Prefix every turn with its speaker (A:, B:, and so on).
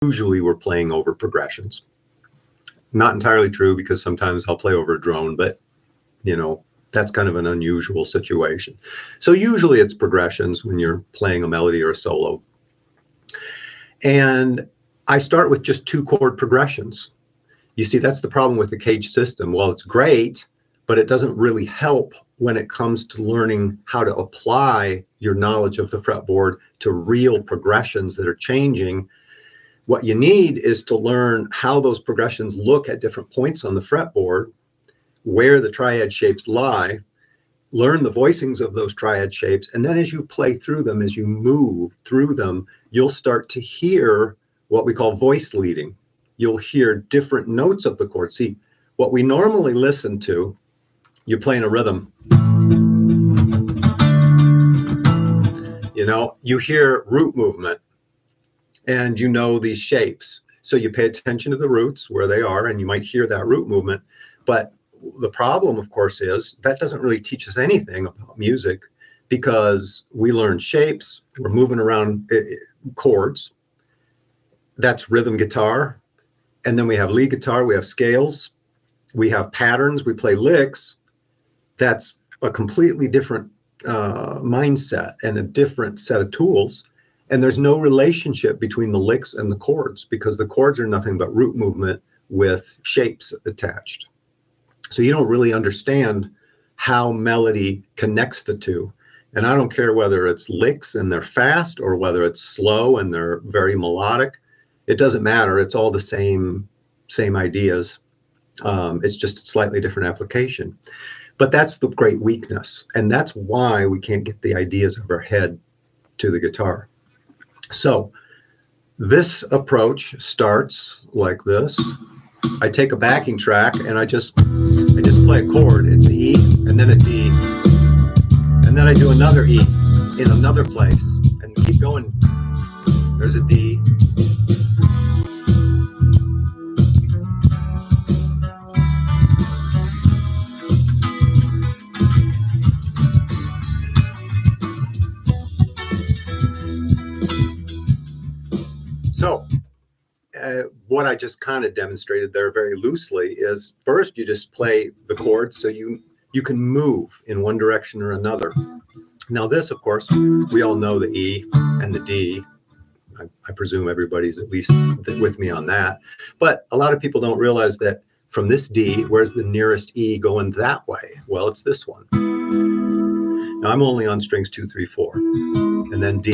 A: usually we're playing over progressions. Not entirely true, because sometimes I'll play over a drone, but that's kind of an unusual situation. So usually it's progressions when you're playing a melody or a solo. And I start with just 2 chord progressions. You see, that's the problem with the cage system. Well, it's great, but it doesn't really help when it comes to learning how to apply your knowledge of the fretboard to real progressions that are changing. What you need is to learn how those progressions look at different points on the fretboard, where the triad shapes lie, learn the voicings of those triad shapes, and then as you play through them, as you move through them, you'll start to hear what we call voice leading. You'll hear different notes of the chord. See, what we normally listen to, you're playing a rhythm. You hear root movement, and these shapes. So you pay attention to the roots, where they are, and you might hear that root movement. But the problem, of course, is that doesn't really teach us anything about music, because we learn shapes, we're moving around chords. That's rhythm guitar. And then we have lead guitar, we have scales, we have patterns, we play licks. That's a completely different mindset and a different set of tools. And there's no relationship between the licks and the chords, because the chords are nothing but root movement with shapes attached. So you don't really understand how melody connects the two. And I don't care whether it's licks and they're fast, or whether it's slow and they're very melodic. It doesn't matter. It's all the same ideas. It's just a slightly different application. But that's the great weakness. And that's why we can't get the ideas of our head to the guitar. So this approach starts like this. I take a backing track and I just play a chord. It's an E and then a D. And then I do another E in another place and keep going. There's a D. So what I just kind of demonstrated there very loosely is, first you just play the chords so you can move in one direction or another. Now this, of course, we all know the E and the D. I presume everybody's at least with me on that. But a lot of people don't realize that from this D, where's the nearest E going that way? Well, it's this one. Now I'm only on strings 2, 3, 4, and then D,